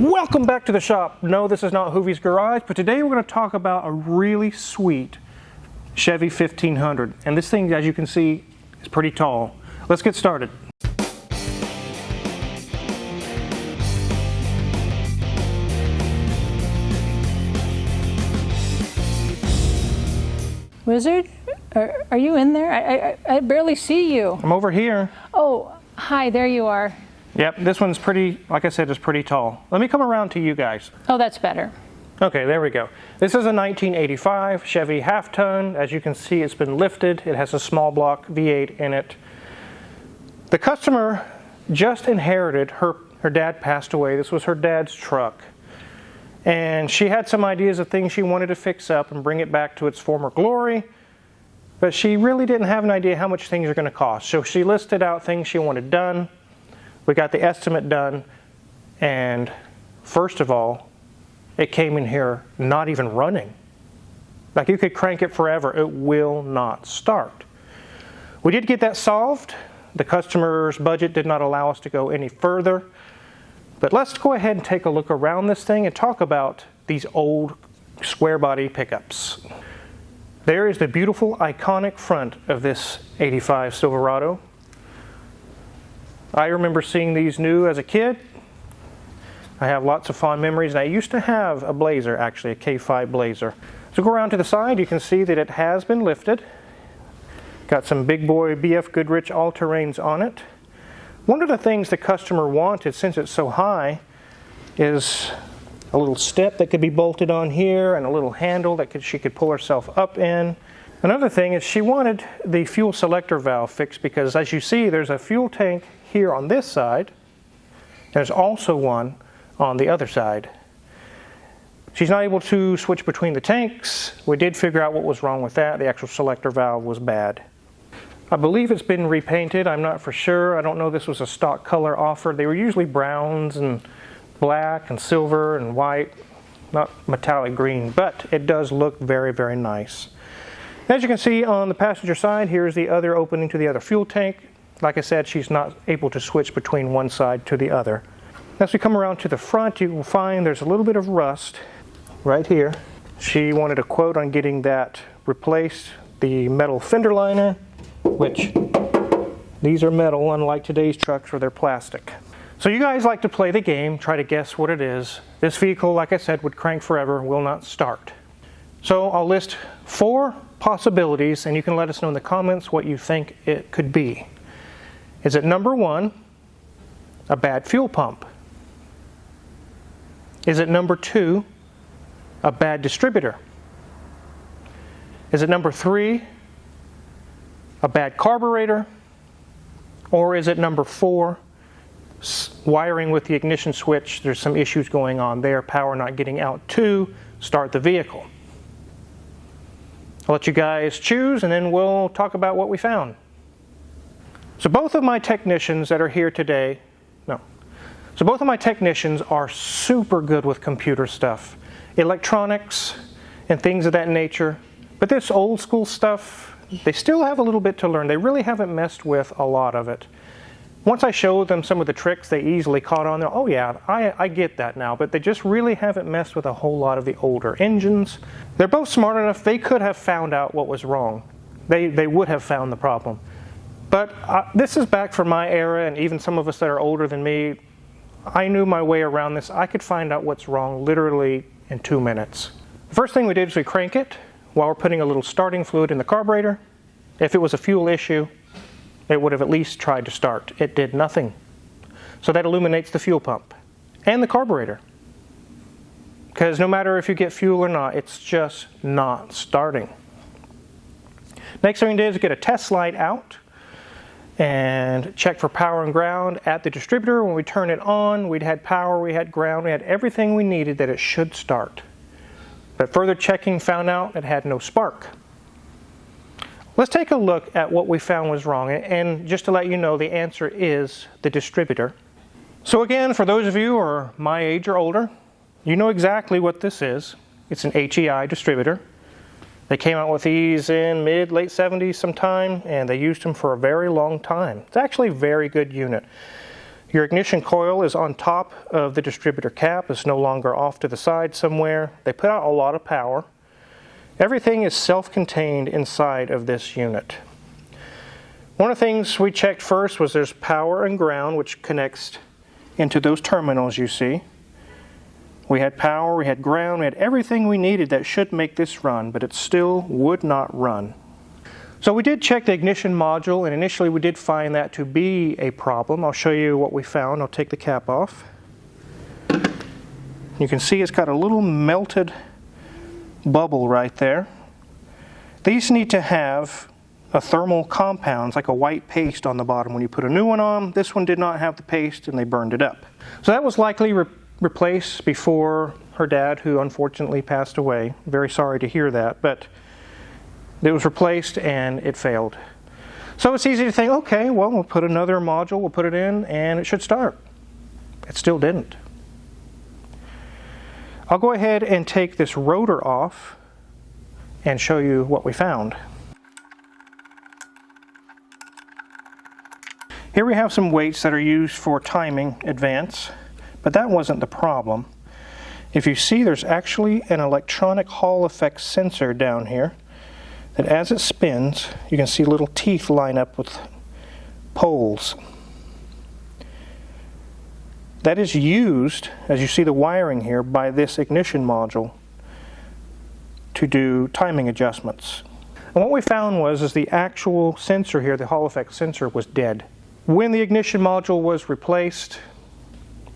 Welcome back to the shop. No, this is not Hoovie's Garage, but today we're going to talk about a really sweet Chevy 1500. And this thing, as you can see, is pretty tall. Let's get started. Wizard, are you in there? I barely see you. I'm over here. Oh, hi, there you are. Yep, this one's pretty, like I said, is pretty tall. Let me come around to you guys. Oh, that's better. Okay, there we go. This is a 1985 Chevy half-ton. As you can see, it's been lifted. It has a small block V8 in it. The customer just inherited, her dad passed away. This was her dad's truck. And she had some ideas of things she wanted to fix up and bring it back to its former glory. But she really didn't have an idea how much things are going to cost. So she listed out things she wanted done. We got the estimate done, and first of all, it came in here not even running. Like, you could crank it forever, it will not start. We did get that solved. The customer's budget did not allow us to go any further. But let's go ahead and take a look around this thing and talk about these old square body pickups. There is the beautiful iconic front of this 85 Silverado. I remember seeing these new as a kid. I have lots of fond memories, and I used to have a Blazer, actually, a K5 Blazer. So go around to the side, you can see that it has been lifted. Got some big boy BF Goodrich all-terrains on it. One of the things the customer wanted, since it's so high, is a little step that could be bolted on here and a little handle that she could pull herself up in. Another thing is she wanted the fuel selector valve fixed because, as you see, there's a fuel tank here on this side. There's also one on the other side. She's not able to switch between the tanks. We did figure out what was wrong with that. The actual selector valve was bad. I believe it's been repainted. I'm not for sure. I don't know this was a stock color offered. They were usually browns and black and silver and white, not metallic green, but it does look very, very nice. As you can see on the passenger side, here's the other opening to the other fuel tank. Like I said, she's not able to switch between one side to the other. As we come around to the front, you will find there's a little bit of rust right here. She wanted a quote on getting that replaced. The metal fender liner, which these are metal, unlike today's trucks where they're plastic. So you guys like to play the game, try to guess what it is. This vehicle, like I said, would crank forever, will not start. So I'll list 4 possibilities, and you can let us know in the comments what you think it could be. Is it number 1, a bad fuel pump? Is it number 2, a bad distributor? Is it number 3, a bad carburetor? Or is it number 4, wiring with the ignition switch? There's some issues going on there, power not getting out to start the vehicle. I'll let you guys choose, and then we'll talk about what we found. So both of my technicians that are here today, both of my technicians are super good with computer stuff, electronics and things of that nature. But this old school stuff, they still have a little bit to learn. They really haven't messed with a lot of it. Once I showed them some of the tricks, they easily caught on. Oh yeah, I get that now, but they just really haven't messed with a whole lot of the older engines. They're both smart enough, they could have found out what was wrong. They would have found the problem. But this is back from my era, and even some of us that are older than me, I knew my way around this. I could find out what's wrong literally in 2 minutes. The first thing we did is we crank it while we're putting a little starting fluid in the carburetor. If it was a fuel issue, it would have at least tried to start. It did nothing. So that illuminates the fuel pump and the carburetor. Because no matter if you get fuel or not, it's just not starting. Next thing we did is get a test light out and check for power and ground at the distributor. When we turn it on, we'd had power, we had ground, we had everything we needed that it should start. But further checking found out it had no spark. Let's take a look at what we found was wrong, and just to let you know, the answer is the distributor. So again, for those of you who are my age or older, you know exactly what this is. It's an HEI distributor. They came out with these in late 70s sometime, and they used them for a very long time. It's actually a very good unit. Your ignition coil is on top of the distributor cap. It's no longer off to the side somewhere. They put out a lot of power. Everything is self-contained inside of this unit. One of the things we checked first was there's power and ground, which connects into those terminals you see. We had power, we had ground, we had everything we needed that should make this run, but it still would not run. So we did check the ignition module, and initially we did find that to be a problem. I'll show you what we found. I'll take the cap off. You can see it's got a little melted bubble right there. These need to have a thermal compound, like a white paste on the bottom. When you put a new one on, this one did not have the paste and they burned it up. So that was likely replaced before her dad, who unfortunately passed away. Very sorry to hear that, but it was replaced and it failed. So it's easy to think, okay, well, we'll put another module, we'll put it in, and it should start. It still didn't. I'll go ahead and take this rotor off and show you what we found. Here we have some weights that are used for timing advance, but that wasn't the problem. If you see, there's actually an electronic Hall effect sensor down here that as it spins, you can see little teeth line up with poles. That is used, as you see the wiring here, by this ignition module to do timing adjustments. And what we found was the actual sensor here, the Hall effect sensor, was dead. When the ignition module was replaced,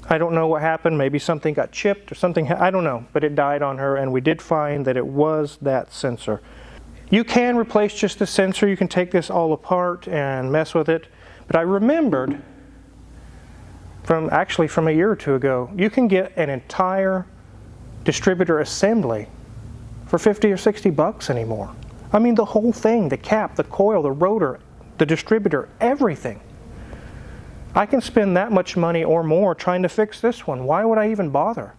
I don't know what happened. Maybe something got chipped or something, I don't know, but it died on her, and we did find that it was that sensor. You can replace just the sensor. You can take this all apart and mess with it. But I remembered from a year or two ago, you can get an entire distributor assembly for 50 or 60 bucks anymore. I mean, the whole thing, the cap, the coil, the rotor, the distributor, everything. I can spend that much money or more trying to fix this one. Why would I even bother?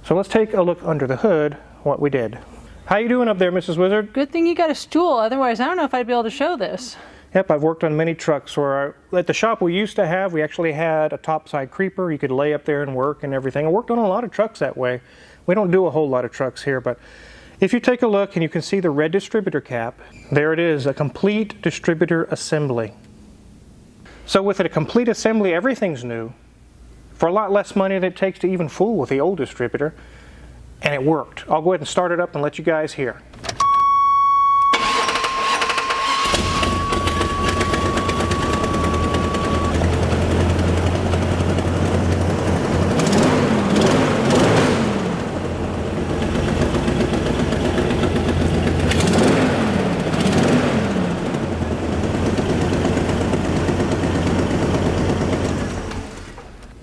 So let's take a look under the hood, what we did. How you doing up there, Mrs. Wizard? Good thing you got a stool, otherwise I don't know if I'd be able to show this. Yep, I've worked on many trucks where at the shop we used to have, we actually had a topside creeper. You could lay up there and work and everything. I worked on a lot of trucks that way. We don't do a whole lot of trucks here, but if you take a look and you can see the red distributor cap, there it is, a complete distributor assembly. So with a complete assembly, everything's new for a lot less money than it takes to even fool with the old distributor. And it worked. I'll go ahead and start it up and let you guys hear.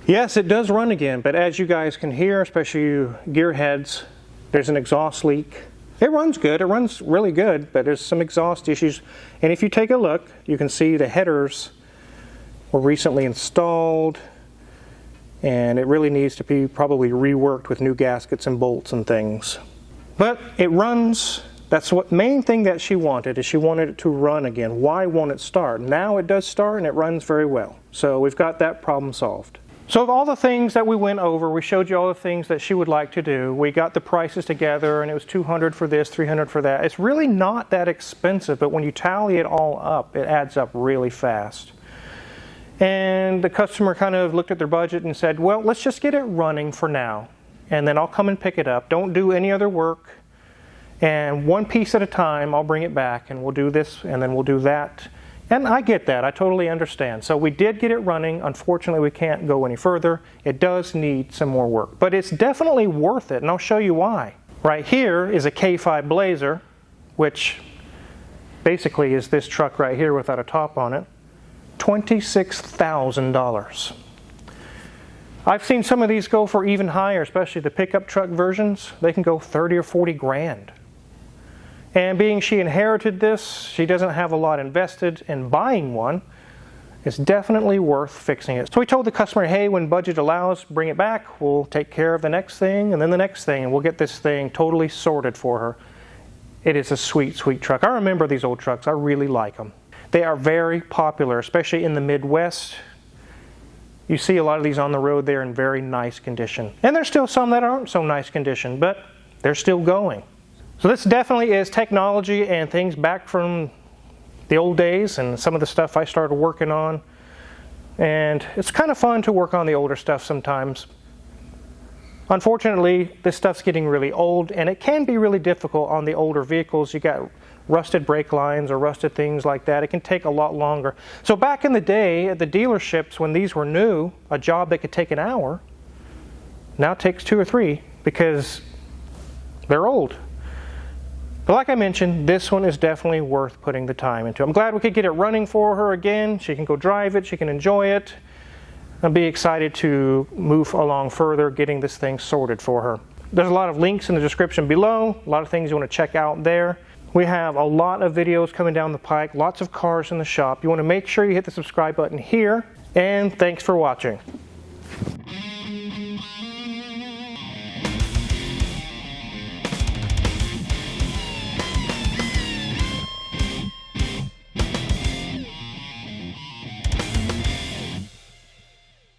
Yes, it does run again, but as you guys can hear, especially you gearheads, there's an exhaust leak. It runs good, it runs really good, but there's some exhaust issues. And if you take a look, you can see the headers were recently installed, and it really needs to be probably reworked with new gaskets and bolts and things. But it runs. That's what main thing that she wanted, is she wanted it to run again. Why won't it start? Now it does start and it runs very well. So we've got that problem solved. So of all the things that we went over, we showed you all the things that she would like to do. We got the prices together, and it was $200 for this, $300 for that. It's really not that expensive, but when you tally it all up, it adds up really fast. And the customer kind of looked at their budget and said, well, let's just get it running for now, and then I'll come and pick it up. Don't do any other work. And one piece at a time, I'll bring it back, and we'll do this, and then we'll do that. And I get that. I totally understand. So we did get it running. Unfortunately, we can't go any further. It does need some more work. But it's definitely worth it, and I'll show you why. Right here is a K5 Blazer, which basically is this truck right here without a top on it. $26,000. I've seen some of these go for even higher, especially the pickup truck versions. They can go 30 or 40 grand. And being she inherited this, she doesn't have a lot invested in buying one. It's definitely worth fixing it. So we told the customer, hey, when budget allows, bring it back. We'll take care of the next thing and then the next thing, and we'll get this thing totally sorted for her. It is a sweet, sweet truck. I remember these old trucks. I really like them. They are very popular, especially in the Midwest. You see a lot of these on the road, they're in very nice condition. And there's still some that aren't so nice condition, but they're still going. So this definitely is technology and things back from the old days and some of the stuff I started working on. And it's kind of fun to work on the older stuff sometimes. Unfortunately, this stuff's getting really old, and it can be really difficult on the older vehicles. You got rusted brake lines or rusted things like that. It can take a lot longer. So back in the day at the dealerships when these were new, a job that could take an hour now takes 2 or 3 because they're old. But like I mentioned, this one is definitely worth putting the time into. I'm glad we could get it running for her again. She can go drive it, she can enjoy it. I'll be excited to move along further, getting this thing sorted for her. There's a lot of links in the description below, a lot of things you want to check out there. We have a lot of videos coming down the pike, lots of cars in the shop. You want to make sure you hit the subscribe button here, and thanks for watching.